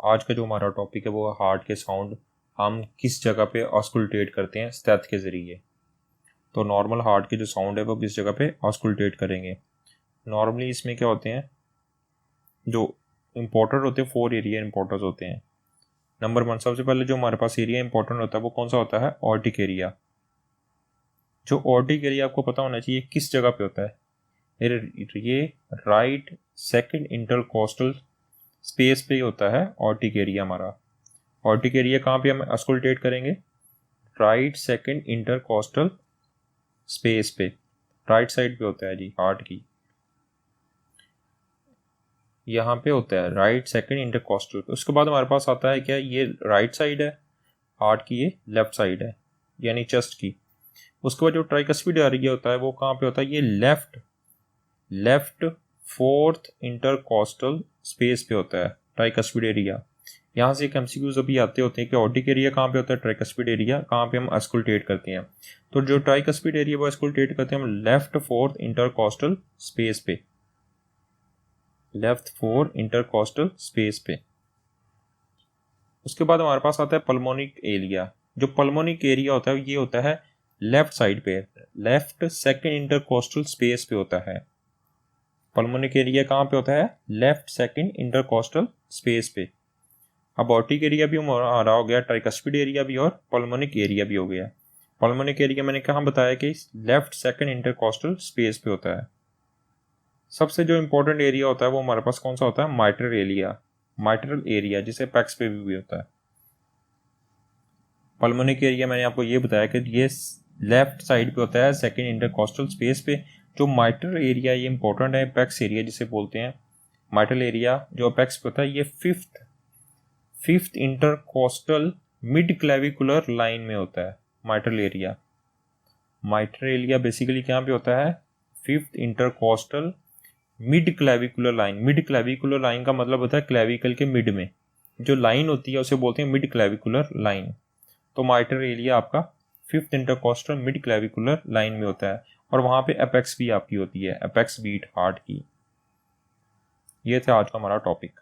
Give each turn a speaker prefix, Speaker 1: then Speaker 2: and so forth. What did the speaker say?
Speaker 1: आज का जो हमारा टॉपिक है वो है हार्ट के साउंड हम किस जगह पे ऑस्कुलटेट करते हैं स्टेथ के ज़रिए। तो नॉर्मल हार्ट के जो साउंड है वो किस जगह पे ऑस्कुलटेट करेंगे। नॉर्मली इसमें क्या होते हैं, जो इम्पोर्टेंट होते हैं 4 एरिया इम्पोर्टेंट होते हैं। नंबर 1, सबसे पहले जो हमारे पास एरिया इंपॉर्टेंट होता है वो कौन सा होता है? Aortic area. जो ऑर्टिक एरिया आपको पता होना चाहिए किस जगह पे होता है। ये राइट सेकंड इंटरकोस्टल स्पेस पे होता है ऑर्टिक एरिया हमारा। ऑर्टिक एरिया कहाँ पे हम ऑस्कुलटेट करेंगे? राइट सेकंड इंटरकोस्टल स्पेस पे, राइट साइड पे होता है जी हार्ट की, यहाँ पे होता है राइट सेकंड इंटरकोस्टल। उसके बाद हमारे पास आता है क्या, ये राइट साइड है हार्ट की, ये लेफ्ट साइड है यानी चेस्ट की। उसके बाद जो ट्राइकस्पिड एरिया होता है वो कहाँ पे होता है? ये लेफ्ट फोर्थ इंटरकोस्टल स्पेस पे होता है ट्राइकस्पिड एरिया। यहाँ से एक एमसीक्यूज अभी आते होते हैं कि ऑर्टिक एरिया कहाँ पे होता है, ट्राइकस्पिड एरिया कहाँ पे हम ऑस्कुलटेट करते हैं। तो जो ट्राइकस्पिड एरिया वो ऑस्कुलटेट करते हैं हम लेफ्ट फोर्थ इंटरकोस्टल स्पेस पे, लेफ्ट फोर्थ इंटरकोस्टल स्पेस पे। उसके बाद हमारे पास आता है पल्मोनिक एरिया। जो पल्मोनिक एरिया होता है ये होता है लेफ्ट साइड पे, लेफ्ट सेकंड इंटरकोस्टल स्पेस पे होता है। पल्मोनिक एरिया कहाँ पे होता है? लेफ्ट सेकंड इंटरकोस्टल स्पेस पे। अब ऑर्टिक एरिया भी हमारा हो गया, ट्राइकस्पिड एरिया भी और पल्मोनिक एरिया भी हो गया। पल्मोनिक एरिया मैंने कहाँ बताया कि लेफ्ट सेकंड इंटरकोस्टल स्पेस पे होता है। सबसे जो इंपॉर्टेंट एरिया होता है वो हमारे पास कौन सा होता है? Mitral area. माइट्रल एरिया जिसे पैक्स पे भी होता है। पल्मोनिक एरिया मैंने आपको ये बताया कि ये लेफ्ट साइड पे होता है सेकंड इंटरकोस्टल स्पेस पे। जो माइट्रल एरिया ये इंपॉर्टेंट है, पैक्स एरिया जिसे बोलते हैं। माइट्रल एरिया जो पैक्स पे होता है ये fifth intercostal mid clavicular line में होता है mitral area. Mitral area basically कहाँ पे होता है? Fifth intercostal mid clavicular line. Mid clavicular line का मतलब होता है क्लेविकल के मिड में जो लाइन होती है उसे बोलते हैं मिड क्लेविकुलर लाइन। तो माइट्रल एरिया आपका fifth intercostal mid clavicular line में होता है और वहाँ पे एपेक्स भी आपकी होती है, एपेक्स बीट हार्ट की। ये था आज का हमारा टॉपिक।